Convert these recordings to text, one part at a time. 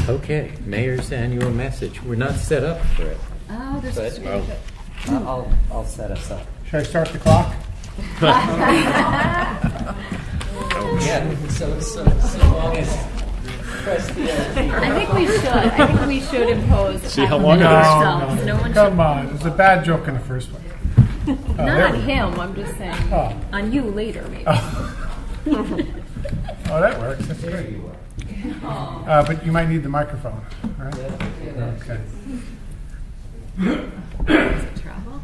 Okay, Mayor's annual message. We're not set up for it. Oh, this is But good. I'll set us up. Should I start the clock? Yeah, so long as press the I think we should. I think we should impose. See how long it is. ourselves. No one Come should. on. It was a bad joke in the first place. Not on him. I'm just saying. Oh. On you later, maybe. Oh, that works. That's great. But you might need the microphone, right? Okay. Does it travel?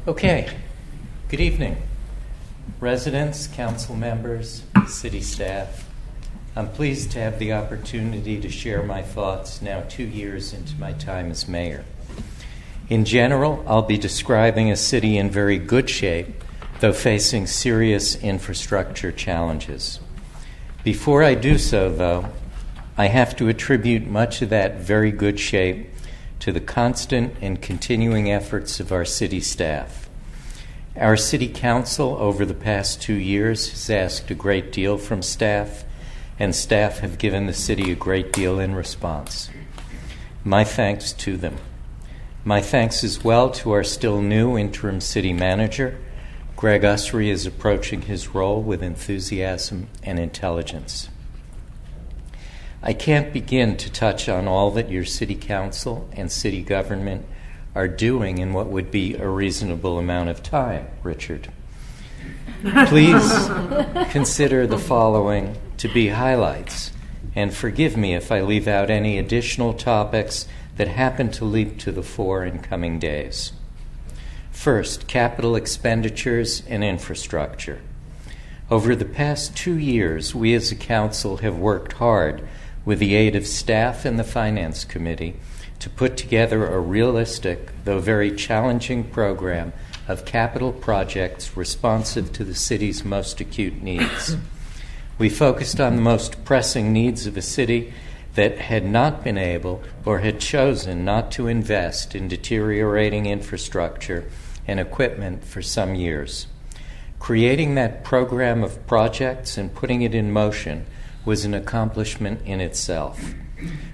Okay, good evening. Residents, council members, city staff. I'm pleased to have the opportunity to share my thoughts now 2 years into my time as mayor. In general, I'll be describing a city in very good shape, though facing serious infrastructure challenges. Before I do so, though, I have to attribute much of that very good shape to the constant and continuing efforts of our city staff. Our city council over the past 2 years has asked a great deal from staff, and staff have given the city a great deal in response. My thanks to them. My thanks as well to our still new interim city manager. Greg Usry is approaching his role with enthusiasm and intelligence. I can't begin to touch on all that your city council and city government are doing in what would be a reasonable amount of time, Richard. Please consider the following to be highlights, and forgive me if I leave out any additional topics that happen to leap to the fore in coming days. First, capital expenditures and infrastructure. Over the past 2 years, we as a council have worked hard with the aid of staff and the Finance Committee to put together a realistic, though very challenging program of capital projects responsive to the city's most acute needs. We focused on the most pressing needs of a city that had not been able or had chosen not to invest in deteriorating infrastructure and equipment for some years. Creating that program of projects and putting it in motion was an accomplishment in itself.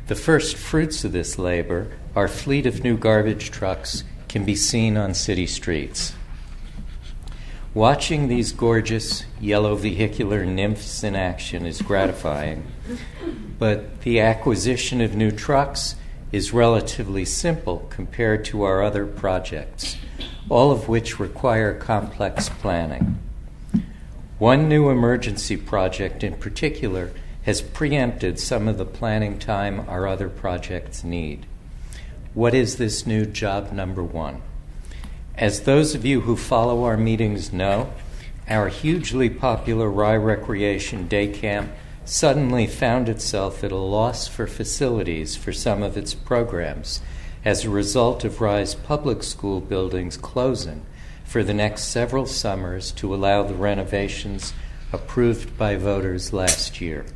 The first fruits of this labor, our fleet of new garbage trucks, can be seen on city streets. Watching these gorgeous yellow vehicular nymphs in action is gratifying, but the acquisition of new trucks is relatively simple compared to our other projects, all of which require complex planning. One new emergency project in particular has preempted some of the planning time our other projects need. What is this new job number one? As those of you who follow our meetings know, our hugely popular Rye Recreation Day Camp suddenly found itself at a loss for facilities for some of its programs as a result of Rye's public school buildings closing for the next several summers to allow the renovations approved by voters last year.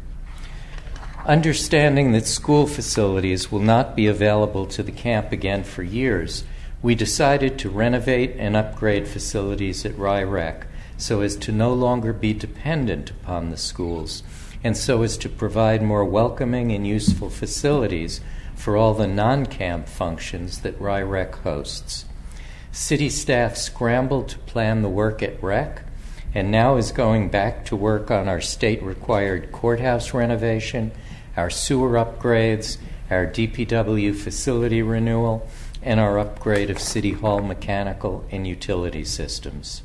Understanding that school facilities will not be available to the camp again for years, we decided to renovate and upgrade facilities at Rye Rec so as to no longer be dependent upon the schools and so as to provide more welcoming and useful facilities for all the non-camp functions that Rye Rec hosts. City staff scrambled to plan the work at Rec and now is going back to work on our state-required courthouse renovation, our sewer upgrades, our DPW facility renewal, and our upgrade of City Hall mechanical and utility systems.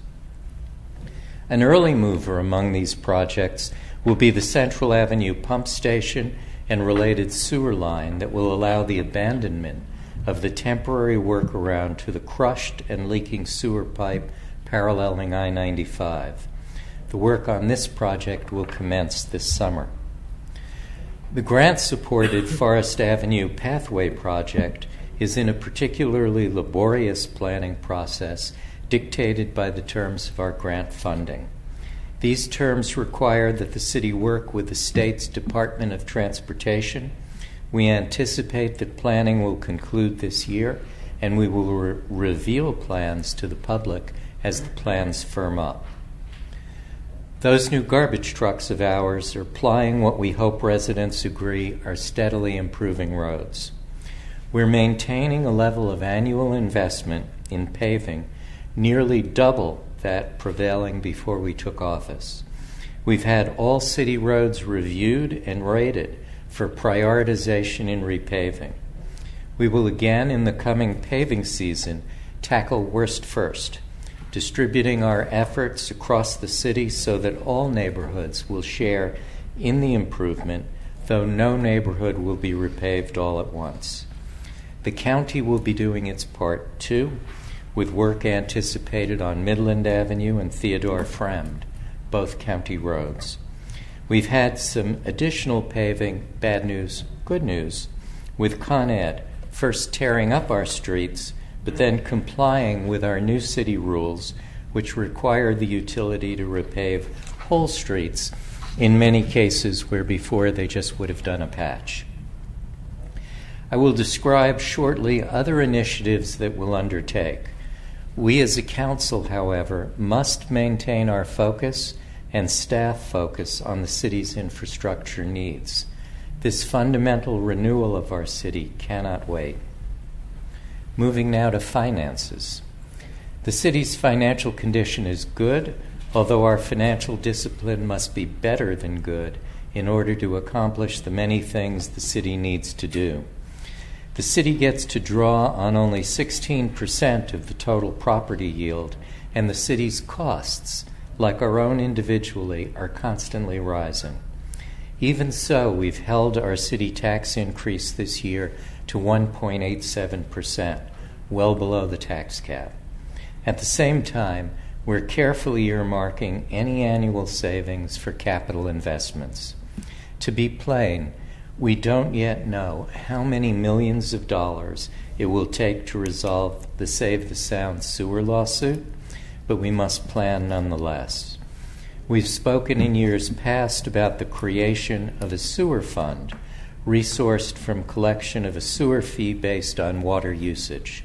An early mover among these projects will be the Central Avenue pump station and related sewer line that will allow the abandonment of the temporary workaround to the crushed and leaking sewer pipe paralleling I-95. The work on this project will commence this summer. The grant-supported Forest Avenue Pathway project is in a particularly laborious planning process dictated by the terms of our grant funding. These terms require that the city work with the state's Department of Transportation We anticipate that planning will conclude this year, and we will reveal plans to the public as the plans firm up. Those new garbage trucks of ours are plying what we hope residents agree are steadily improving roads. We're maintaining a level of annual investment in paving nearly double that prevailing before we took office. We've had all city roads reviewed and rated for prioritization in repaving. We will again, in the coming paving season, tackle worst first, distributing our efforts across the city so that all neighborhoods will share in the improvement, though no neighborhood will be repaved all at once. The county will be doing its part, too, with work anticipated on Midland Avenue and Theodore Fremd, both county roads. We've had some additional paving, bad news, good news, with Con Ed first tearing up our streets, but then complying with our new city rules, which require the utility to repave whole streets, in many cases where before they just would have done a patch. I will describe shortly other initiatives that we'll undertake. We as a council, however, must maintain our focus and staff focus on the city's infrastructure needs. This fundamental renewal of our city cannot wait. Moving now to finances. The city's financial condition is good, although our financial discipline must be better than good in order to accomplish the many things the city needs to do. The city gets to draw on only 16% of the total property yield, and the city's costs, like our own individually, are constantly rising. Even so, we've held our city tax increase this year to 1.87%, well below the tax cap. At the same time, we're carefully earmarking any annual savings for capital investments. To be plain, we don't yet know how many millions of dollars it will take to resolve the Save the Sound sewer lawsuit, but we must plan nonetheless. We've spoken in years past about the creation of a sewer fund, resourced from collection of a sewer fee based on water usage.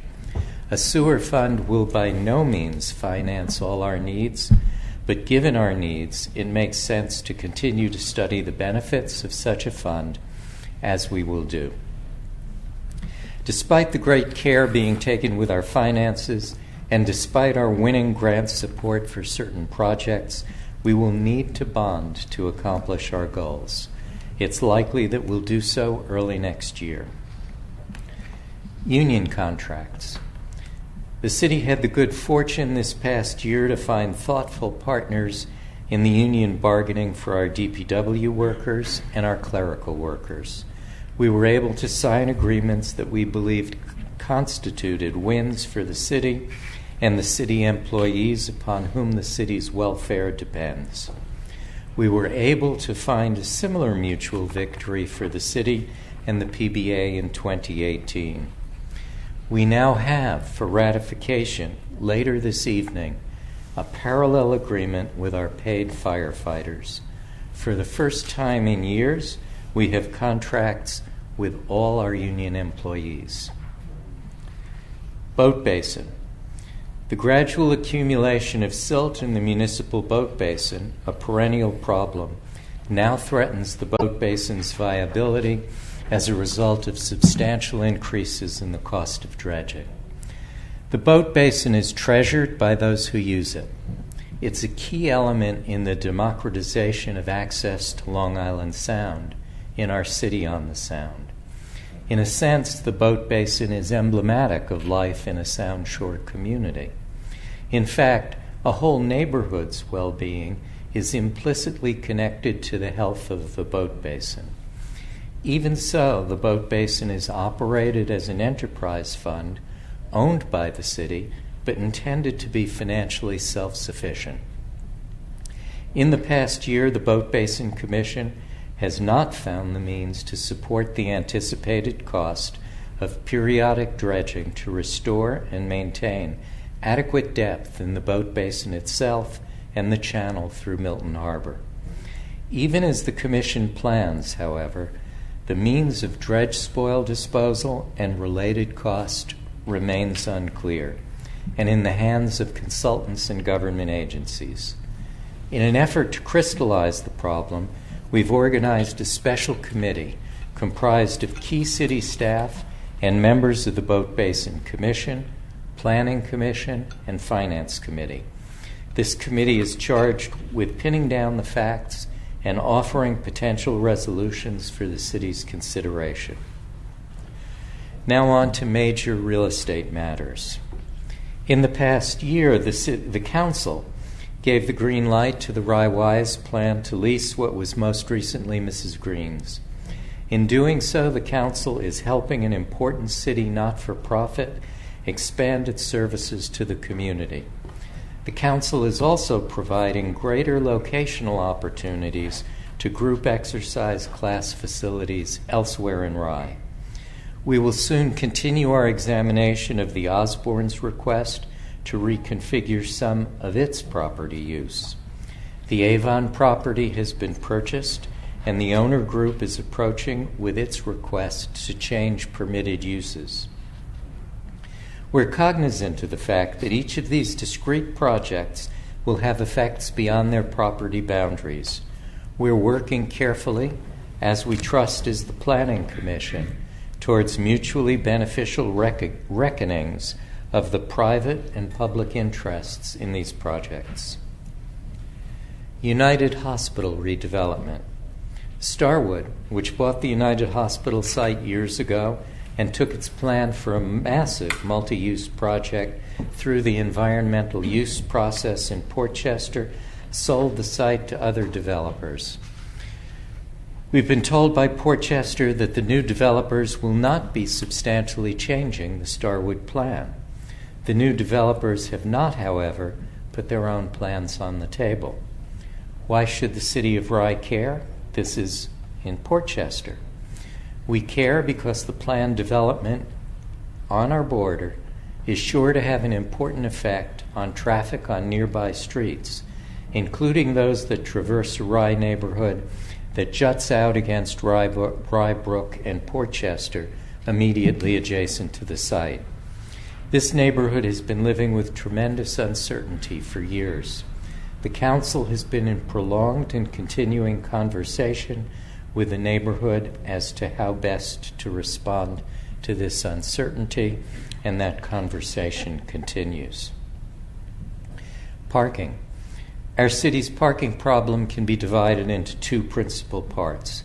A sewer fund will by no means finance all our needs, but given our needs, it makes sense to continue to study the benefits of such a fund, as we will do. Despite the great care being taken with our finances, and despite our winning grant support for certain projects, we will need to bond to accomplish our goals. It's likely that we'll do so early next year. Union contracts. The city had the good fortune this past year to find thoughtful partners in the union bargaining for our DPW workers and our clerical workers. We were able to sign agreements that we believed constituted wins for the city and the city employees upon whom the city's welfare depends. We were able to find a similar mutual victory for the city and the PBA in 2018. We now have, for ratification later this evening, a parallel agreement with our paid firefighters. For the first time in years, we have contracts with all our union employees. Boat basin. The gradual accumulation of silt in the municipal boat basin, a perennial problem, now threatens the boat basin's viability as a result of substantial increases in the cost of dredging. The boat basin is treasured by those who use it. It's a key element in the democratization of access to Long Island Sound in our city on the Sound. In a sense, the boat basin is emblematic of life in a Sound Shore community. In fact, a whole neighborhood's well-being is implicitly connected to the health of the boat basin. Even so, the boat basin is operated as an enterprise fund owned by the city, but intended to be financially self-sufficient. In the past year, the Boat Basin Commission has not found the means to support the anticipated cost of periodic dredging to restore and maintain adequate depth in the boat basin itself and the channel through Milton Harbor. Even as the Commission plans, however, The means of dredge spoil disposal and related cost remains unclear and in the hands of consultants and government agencies. In an effort to crystallize the problem, we've organized a special committee comprised of key city staff and members of the Boat Basin Commission, Planning Commission, and Finance Committee. This committee is charged with pinning down the facts and offering potential resolutions for the city's consideration. Now on to major real estate matters. In the past year, the Council gave the green light to the Rye Wise plan to lease what was most recently Mrs. Green's. In doing so, the Council is helping an important city not-for-profit expand its services to the community. The Council is also providing greater locational opportunities to group exercise class facilities elsewhere in Rye. We will soon continue our examination of the Osborne's request to reconfigure some of its property use. The Avon property has been purchased, and the owner group is approaching with its request to change permitted uses. We're cognizant of the fact that each of these discrete projects will have effects beyond their property boundaries. We're working carefully, as we trust is the Planning Commission, towards mutually beneficial reckonings of the private and public interests in these projects. United Hospital redevelopment. Starwood, which bought the United Hospital site years ago and took its plan for a massive multi-use project through the environmental use process in Portchester, sold the site to other developers. We've been told by Portchester that the new developers will not be substantially changing the Starwood plan. The new developers have not, however, put their own plans on the table. Why should the city of Rye care? This is in Portchester. We care because the planned development on our border is sure to have an important effect on traffic on nearby streets, including those that traverse a Rye neighborhood that juts out against Rye Brook and Portchester immediately adjacent to the site. This neighborhood has been living with tremendous uncertainty for years. The Council has been in prolonged and continuing conversation with the neighborhood as to how best to respond to this uncertainty, and that conversation continues. Parking. Our city's parking problem can be divided into two principal parts.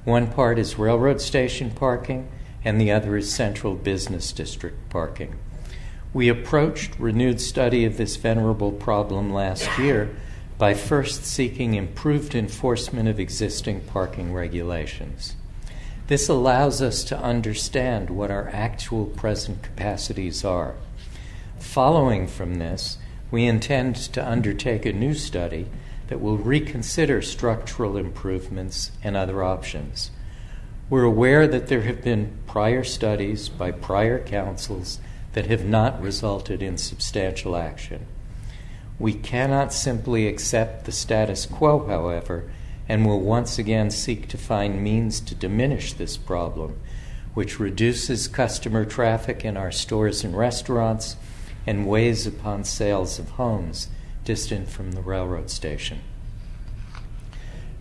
One part is railroad station parking, and the other is central business district parking. We approached renewed study of this venerable problem last year by first seeking improved enforcement of existing parking regulations. This allows us to understand what our actual present capacities are. Following from this, we intend to undertake a new study that will reconsider structural improvements and other options. We're aware that there have been prior studies by prior councils that have not resulted in substantial action. We cannot simply accept the status quo, however, and will once again seek to find means to diminish this problem, which reduces customer traffic in our stores and restaurants and weighs upon sales of homes distant from the railroad station.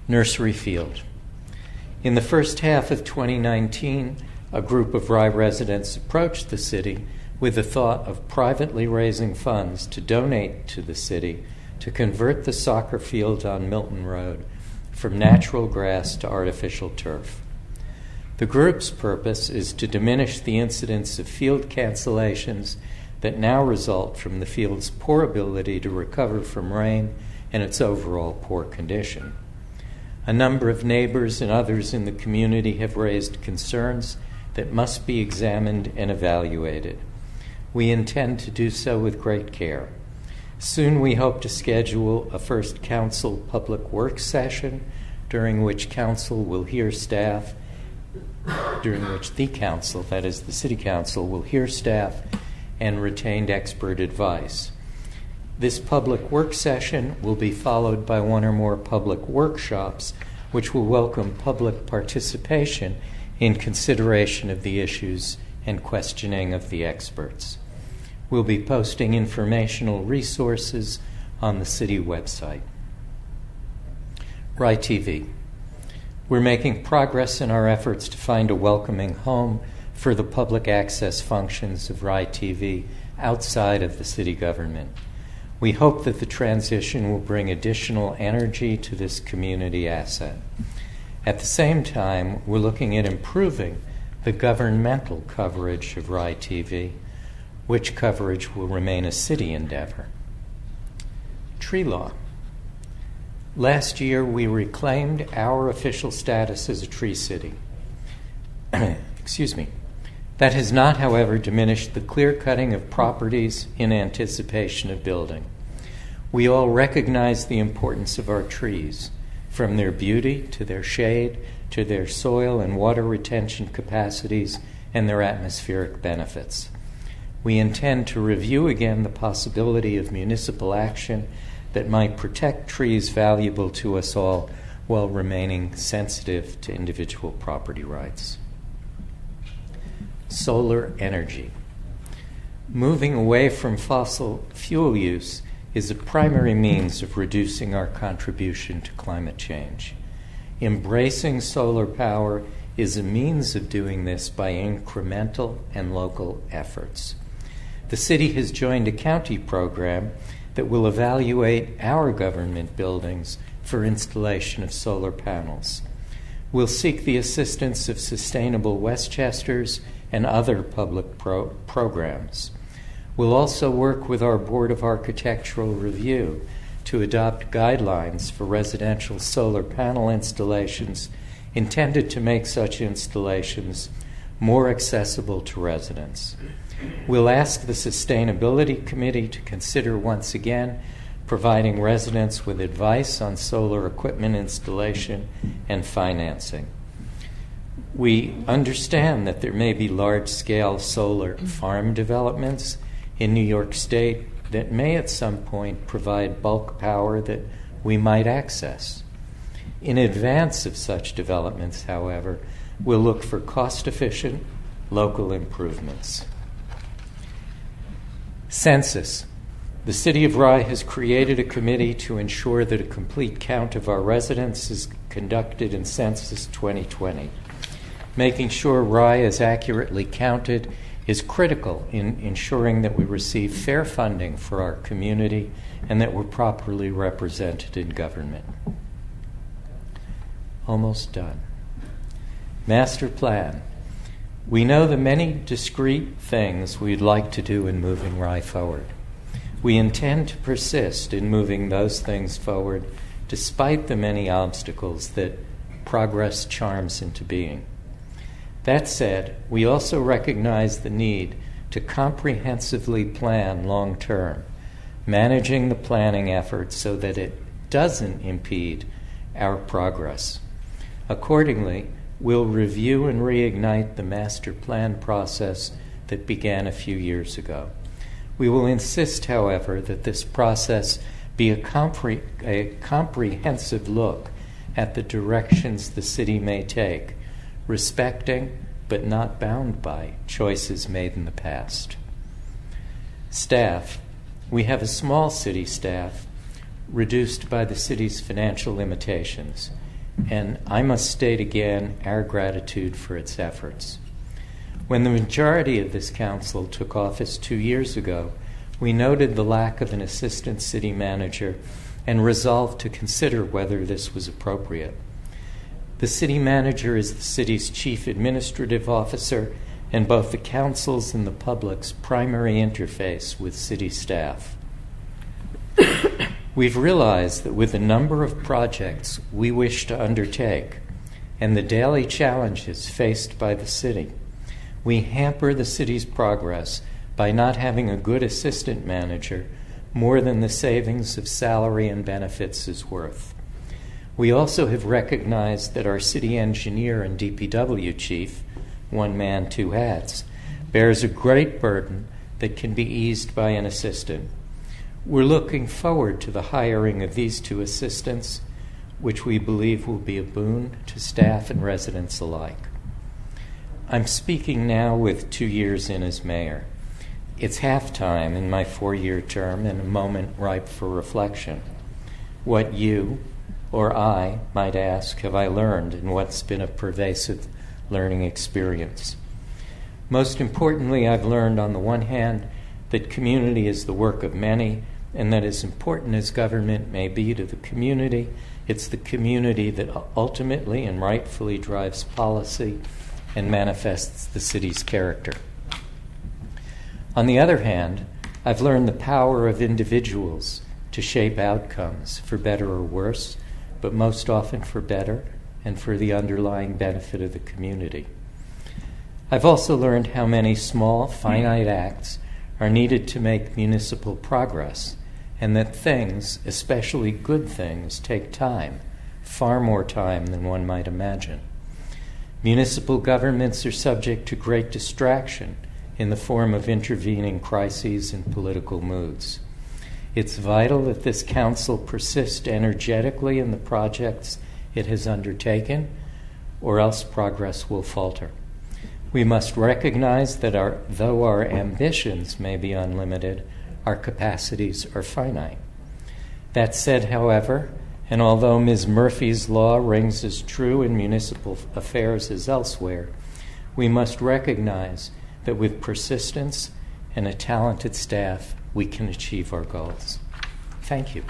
Nursery Field. In the first half of 2019, a group of Rye residents approached the city with the thought of privately raising funds to donate to the city to convert the soccer field on Milton Road from natural grass to artificial turf. The group's purpose is to diminish the incidence of field cancellations that now result from the field's poor ability to recover from rain and its overall poor condition. A number of neighbors and others in the community have raised concerns that must be examined and evaluated. We intend to do so with great care. Soon we hope to schedule a first council public works session during which council will hear staff, during which the council, that is the city council, will hear staff and retained expert advice. This public work session will be followed by one or more public workshops which will welcome public participation in consideration of the issues and questioning of the experts. We'll be posting informational resources on the city website. Rye TV. We're making progress in our efforts to find a welcoming home for the public access functions of Rye TV outside of the city government. We hope that the transition will bring additional energy to this community asset. At the same time, we're looking at improving the governmental coverage of Rye TV, which coverage will remain a city endeavor. Tree law. Last year, we reclaimed our official status as a tree city. Excuse me. That has not, however, diminished the clear-cutting of properties in anticipation of building. We all recognize the importance of our trees, from their beauty to their shade to their soil and water retention capacities and their atmospheric benefits. We intend to review again the possibility of municipal action that might protect trees valuable to us all while remaining sensitive to individual property rights. Solar energy. Moving away from fossil fuel use is a primary means of reducing our contribution to climate change. Embracing solar power is a means of doing this by incremental and local efforts. The city has joined a county program that will evaluate our government buildings for installation of solar panels. We'll seek the assistance of Sustainable Westchesters and other public programs. We'll also work with our Board of Architectural Review to adopt guidelines for residential solar panel installations intended to make such installations more accessible to residents. We'll ask the Sustainability Committee to consider once again providing residents with advice on solar equipment installation and financing. We understand that there may be large-scale solar farm developments in New York State that may at some point provide bulk power that we might access. In advance of such developments, however, we'll look for cost-efficient local improvements. Census. The City of Rye has created a committee to ensure that a complete count of our residents is conducted in Census 2020. Making sure Rye is accurately counted is critical in ensuring that we receive fair funding for our community and that we're properly represented in government. Almost done. Master plan. We know the many discrete things we'd like to do in moving Rye forward. We intend to persist in moving those things forward despite the many obstacles that progress charms into being. That said, we also recognize the need to comprehensively plan long-term, managing the planning effort so that it doesn't impede our progress. Accordingly, we'll review and reignite the master plan process that began a few years ago. We will insist, however, that this process be a comprehensive look at the directions the city may take, respecting but not bound by choices made in the past. Staff. We have a small city staff reduced by the city's financial limitations, and I must state again our gratitude for its efforts. When the majority of this council took office 2 years ago, we noted the lack of an assistant city manager and resolved to consider whether this was appropriate. The city manager is the city's chief administrative officer and both the council's and the public's primary interface with city staff. We've realized that with the number of projects we wish to undertake and the daily challenges faced by the city, we hamper the city's progress by not having a good assistant manager more than the savings of salary and benefits is worth. We also have recognized that our city engineer and DPW chief, one man, two hats, bears a great burden that can be eased by an assistant. We're looking forward to the hiring of these two assistants, which we believe will be a boon to staff and residents alike. I'm speaking now with 2 years in as mayor. It's halftime in my 4-year term and a moment ripe for reflection. What you or I might ask have I learned and what's been a pervasive learning experience? Most importantly, I've learned on the one hand that community is the work of many, and that as important as government may be to the community, it's the community that ultimately and rightfully drives policy and manifests the city's character. On the other hand, I've learned the power of individuals to shape outcomes for better or worse, but most often for better and for the underlying benefit of the community. I've also learned how many small, finite acts are needed to make municipal progress, and that things, especially good things, take time, far more time than one might imagine. Municipal governments are subject to great distraction in the form of intervening crises and political moods. It's vital that this council persist energetically in the projects it has undertaken, or else progress will falter. We must recognize that though our ambitions may be unlimited, our capacities are finite. That said, however, and although Ms. Murphy's law rings as true in municipal affairs as elsewhere, we must recognize that with persistence and a talented staff, we can achieve our goals. Thank you.